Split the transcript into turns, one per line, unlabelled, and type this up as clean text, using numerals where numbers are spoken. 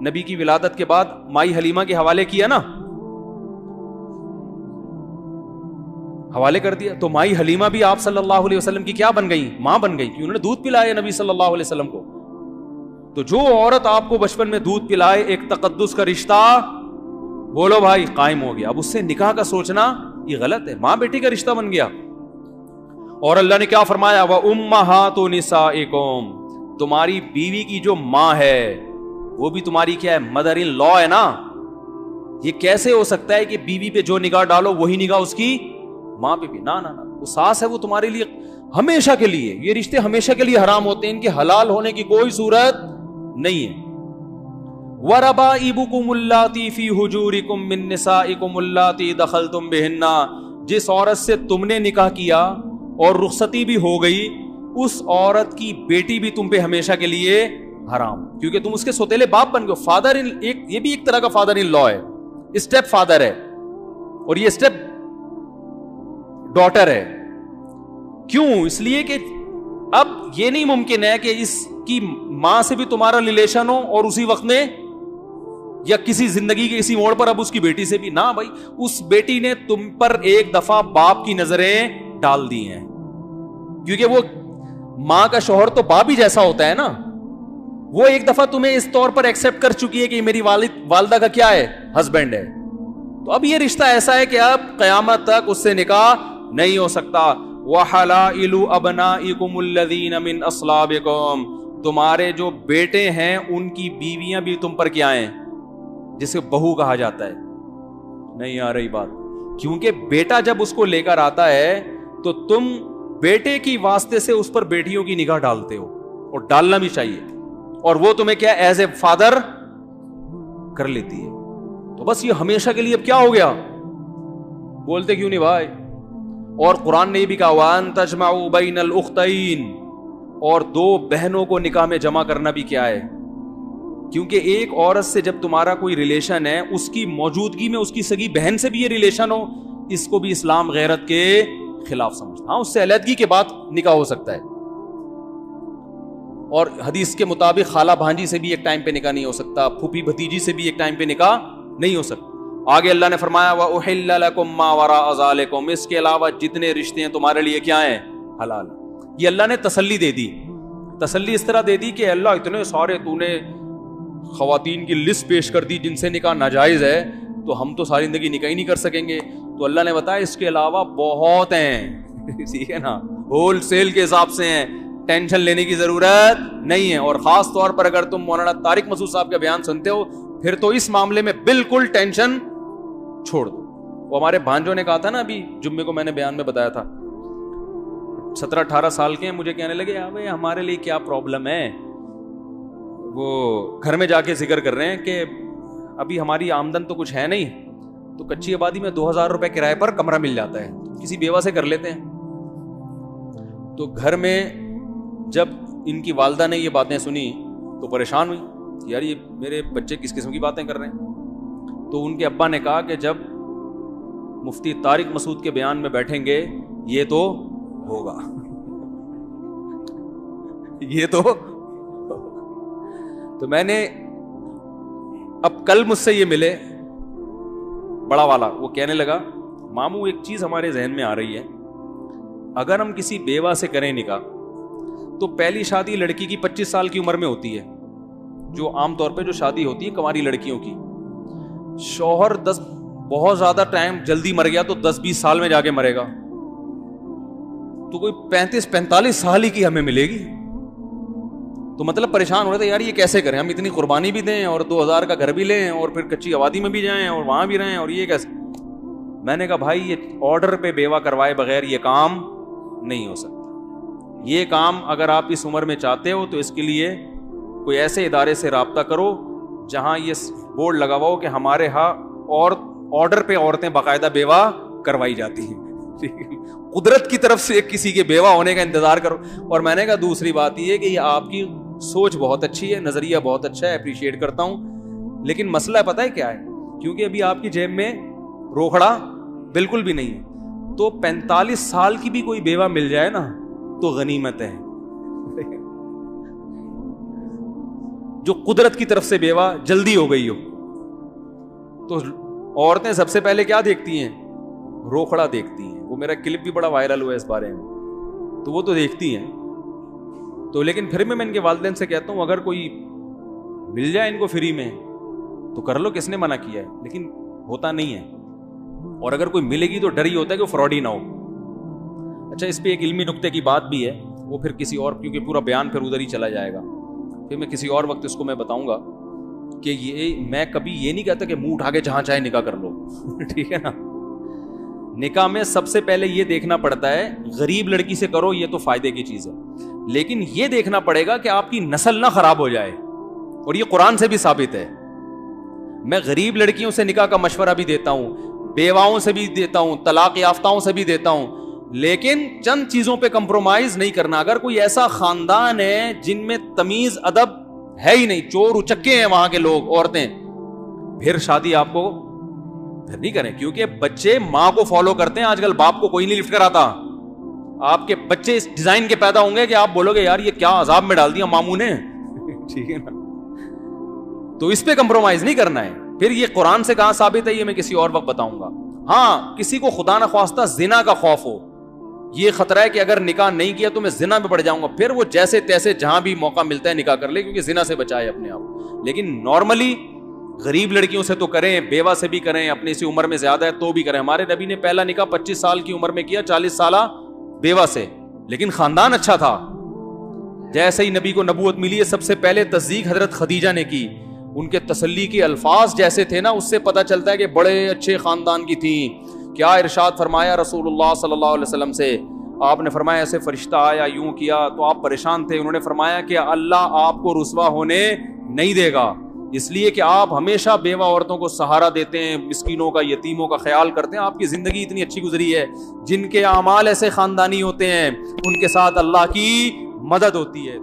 نبی کی ولادت کے بعد مائی حلیمہ کے حوالے کیا نا, حوالے کر دیا, تو مائی حلیمہ بھی آپ صلی اللہ علیہ وسلم کی کیا بن گئی؟ ماں بن گئی, کہ انہوں نے دودھ پلایا نبی صلی اللہ علیہ وسلم کو. تو جو عورت آپ کو بچپن میں دودھ پلائے, ایک تقدس کا رشتہ بولو بھائی قائم ہو گیا. اب اس سے نکاح کا سوچنا یہ غلط ہے, ماں بیٹی کا رشتہ بن گیا. اور اللہ نے کیا فرمایا؟ وَأُمَّهَاتُ نِسَائِكُمْ, تمہاری بیوی کی جو ماں ہے وہ بھی تمہاری کیا ہے؟ مدر ان لا ہے نا. یہ کیسے ہو سکتا ہے کہ بیوی پہ جو نگاہ ڈالو وہی نگاہ اس کی ماں پہ بھی؟ نہ وہ ساس ہے, وہ تمہارے لیے ہمیشہ کے لیے, یہ رشتے ہمیشہ کے لیے حرام ہوتے ہیں, ان کے حلال ہونے کی کوئی صورت نہیں ہے. وَرَبَائِبُكُمُ اللَّاتِي فِي حُجُورِكُم مِّن نِّسَائِكُمُ اللَّاتِي دَخَلْتُم بِهِنَّ, جس عورت سے تم نے نکاح کیا اور رخصتی بھی ہو گئی, اس عورت کی بیٹی بھی تم پہ ہمیشہ کے لیے حرام, کیونکہ تم اس کے سوتیلے باپ بن گئے. فادر یہ بھی ایک طرح کا فادر ان لا ہے, اسٹیپ فادر ہے, اور یہ اسٹیپ ڈاٹر ہے. کیوں؟ اس لیے کہ اب یہ نہیں ممکن ہے کہ اس کی ماں سے بھی تمہارا ریلیشن ہو اور اسی وقت میں یا کسی زندگی کے کسی موڑ پر اب اس کی بیٹی سے بھی نہ. بھائی اس بیٹی نے تم پر ایک دفعہ باپ کی نظریں ڈال دی ہیں, کیونکہ وہ ماں کا شوہر تو باپ ہی جیسا ہوتا ہے نا. وہ ایک دفعہ تمہیں اس طور پر ایکسپٹ کر چکی ہے کہ میری والدہ کا کیا ہے؟ ہسبینڈ ہے. تو اب یہ رشتہ ایسا ہے کہ اب قیامت تک اس سے نکاح نہیں ہو سکتا. وَحَلَائِلُ أَبْنَائِكُمُ الَّذِينَ مِنْ أَصْلَابِكُمْ, تمہارے جو بیٹے ہیں ان کی بیویاں بھی تم پر کیا ہیں؟ جسے بہو کہا جاتا ہے. نہیں آ رہی بات؟ کیونکہ بیٹا جب اس کو لے کر آتا ہے تو تم بیٹے کی واسطے سے اس پر بیٹیوں کی نگاہ ڈالتے ہو, اور ڈالنا بھی چاہیے, اور وہ تمہیں کیا ایز اے فادر کر لیتی ہے. تو بس یہ ہمیشہ کے لیے اب کیا ہو گیا؟ بولتے کیوں نہیں بھائی؟ اور قرآن نے یہ بھی کہا وَأَن تَجْمَعُوا بَيْنَ الْأُخْتَيْنِ, اور دو بہنوں کو نکاح میں جمع کرنا بھی کیا ہے؟ کیونکہ ایک عورت سے جب تمہارا کوئی ریلیشن ہے, اس کی موجودگی میں اس کی سگی بہن سے بھی یہ ریلیشن ہو, اس کو بھی اسلام غیرت کے خلاف سمجھتا. ہاں اس سے علیحدگی کے بعد نکاح ہو سکتا ہے, اور حدیث کے مطابق خالہ بھانجی سے بھی ایک ٹائم پہ نکاح نہیں ہو سکتا, پھوپھی بھتیجی سے بھی ایک ٹائم پہ نکاح نہیں ہو سکتا. آگے اللہ نے فرمایا وَأُحِلَّ لَكُم مَّا وَرَاءَ ذَلِكُمْ, اس کے علاوہ جتنے رشتے ہیں تمہارے لیے کیا ہیں؟ حلال. یہ اللہ نے تسلی دے دی. تسلی اس طرح دے دی کہ اللہ اتنے سارے تو نے خواتین کی لسٹ پیش کر دی جن سے نکاح ناجائز ہے, تو ہم تو ساری زندگی نکاح ہی نہیں کر سکیں گے. تو اللہ نے بتایا اس کے علاوہ بہت ہیں, ٹھیک ہے نا, ہول سیل کے حساب سے ہیں, ٹینشن لینے کی ضرورت نہیں ہے. اور خاص طور پر اگر تم مولانا طارق مسعود صاحب کا بیان سنتے ہو پھر تو اس معاملے میں بالکل ٹینشن چھوڑ دو. وہ ہمارے بھانجوں نے کہا تھا نا, ابھی جمعے کو میں نے بیان میں بتایا تھا, 17-18 سال کے ہیں, مجھے کہنے لگے بھائی ہمارے لیے کیا پرابلم ہے. وہ گھر میں جا کے ذکر کر رہے ہیں کہ ابھی ہماری آمدن تو کچھ ہے نہیں, تو کچی آبادی میں 2000 روپے کرائے پر کمرہ مل جاتا ہے, کسی بیوہ سے کر لیتے ہیں. تو گھر میں جب ان کی والدہ نے یہ باتیں سنی تو پریشان ہوئی, یار یہ میرے بچے کس قسم کی باتیں کر رہے ہیں. تو ان کے ابا نے کہا کہ جب مفتی طارق مسعود کے بیان میں بیٹھیں گے یہ تو ہوگا, یہ تو میں نے اب کل مجھ سے یہ ملے بڑا والا, وہ کہنے لگا ماموں ایک چیز ہمارے ذہن میں آ رہی ہے, اگر ہم کسی بیوہ سے کریں نکاح تو پہلی شادی لڑکی کی 25 سال کی عمر میں ہوتی ہے, جو عام طور پہ جو شادی ہوتی ہے کنواری لڑکیوں کی. شوہر بہت زیادہ ٹائم جلدی مر گیا تو 10-20 سال میں جا کے مرے گا, تو کوئی 35-45 سال ہی کی ہمیں ملے گی. تو مطلب پریشان ہو رہے تھے یار یہ کیسے کریں, ہم اتنی قربانی بھی دیں اور 2000 کا گھر بھی لیں اور پھر کچی آبادی میں بھی جائیں اور وہاں بھی رہیں, اور یہ کیسے. میں نے کہا بھائی یہ آرڈر پہ بیوہ کروائے بغیر یہ کام نہیں ہو سکتا. یہ کام اگر آپ اس عمر میں چاہتے ہو تو اس کے لیے کوئی ایسے ادارے سے رابطہ کرو جہاں یہ بورڈ لگا ہوا ہو کہ ہمارے ہاں اور آرڈر پہ عورتیں باقاعدہ بیوہ کروائی جاتی ہیں. قدرت کی طرف سے کسی کے بیوہ ہونے کا انتظار کرو. اور میں نے کہا دوسری بات یہ ہے کہ یہ آپ کی سوچ بہت اچھی ہے, نظریہ بہت اچھا ہے, اپریشیٹ کرتا ہوں, لیکن مسئلہ پتہ ہے کیا ہے, کیونکہ ابھی آپ کی جیب میں روکھڑا بالکل بھی نہیں ہے, تو 45 سال کی بھی کوئی بیوہ مل جائے نا تو غنیمت ہے. جو قدرت کی طرف سے بیوہ جلدی ہو گئی ہو. تو عورتیں سب سے پہلے کیا دیکھتی ہیں؟ روکھڑا دیکھتی ہیں. وہ میرا کلپ بھی بڑا وائرل ہوا ہے اس بارے میں, تو وہ تو دیکھتی ہیں. تو لیکن پھر میں ان کے والدین سے کہتا ہوں اگر کوئی مل جائے ان کو فری میں تو کر لو, کس نے منع کیا ہے, لیکن ہوتا نہیں ہے. اور اگر کوئی ملے گی تو ڈر ہی ہوتا ہے کہ وہ فراڈ ہی نہ ہو. اچھا, اس پہ ایک علمی نقطے کی بات بھی ہے, وہ پھر کسی اور, کیونکہ پورا بیان پھر ادھر ہی چلا جائے گا, پھر میں کسی اور وقت اس کو میں بتاؤں گا کہ یہ میں کبھی یہ نہیں کہتا کہ منہ اٹھا کے جہاں چاہے نکاح کر لو. ٹھیک ہے نا, نکاح میں سب سے پہلے یہ دیکھنا پڑتا ہے, غریب لڑکی سے کرو یہ تو فائدے کی چیز ہے, لیکن یہ دیکھنا پڑے گا کہ آپ کی نسل نہ خراب ہو جائے, اور یہ قرآن سے بھی ثابت ہے. میں غریب لڑکیوں سے نکاح کا مشورہ بھی دیتا ہوں, بیواؤں سے بھی دیتا ہوں, طلاق یافتاؤں سے بھی دیتا ہوں, لیکن چند چیزوں پہ کمپرومائز نہیں کرنا. اگر کوئی ایسا خاندان ہے جن میں تمیز ادب ہے ہی نہیں, چور اچکے ہیں وہاں کے لوگ, عورتیں, پھر شادی آپ کو پھر نہیں کریں, کیونکہ بچے ماں کو فالو کرتے ہیں. آج کل باپ کو کوئی نہیں لفٹ کراتا. آپ کے بچے اس ڈیزائن کے پیدا ہوں گے کہ آپ بولو گے یار یہ کیا عذاب میں ڈال دیا ماموں نے. ٹھیک ہے نا, تو اس پہ کمپرومائز نہیں کرنا ہے. پھر یہ قرآن سے کہاں ثابت ہے یہ میں کسی اور وقت بتاؤں گا. ہاں, کسی کو خدا نخواستہ زنا کا خوف ہو, یہ خطرہ ہے کہ اگر نکاح نہیں کیا تو میں زنا میں پڑ جاؤں گا, پھر وہ جیسے تیسے جہاں بھی موقع ملتا ہے نکاح کر لے, کیونکہ زنا سے بچائے اپنے آپ. لیکن نارملی غریب لڑکیوں سے تو کریں, بیوہ سے بھی کریں, اپنی اسی عمر میں زیادہ ہے تو بھی کریں. ہمارے نبی نے پہلا نکاح 25 سال کی عمر میں کیا, 40 سالہ بیوہ سے, لیکن خاندان اچھا تھا. جیسے ہی نبی کو نبوت ملی ہے سب سے پہلے تصدیق حضرت خدیجہ نے کی. ان کے تسلی کے الفاظ جیسے تھے نا, اس سے پتہ چلتا ہے کہ بڑے اچھے خاندان کی تھیں. کیا ارشاد فرمایا رسول اللہ صلی اللہ علیہ وسلم سے, آپ نے فرمایا ایسے فرشتہ آیا یوں کیا, تو آپ پریشان تھے. انہوں نے فرمایا کہ اللہ آپ کو رسوا ہونے نہیں دے گا, اس لیے کہ آپ ہمیشہ بیوہ عورتوں کو سہارا دیتے ہیں, مسکینوں کا, یتیموں کا خیال کرتے ہیں. آپ کی زندگی اتنی اچھی گزری ہے. جن کے اعمال ایسے خاندانی ہوتے ہیں ان کے ساتھ اللہ کی مدد ہوتی ہے.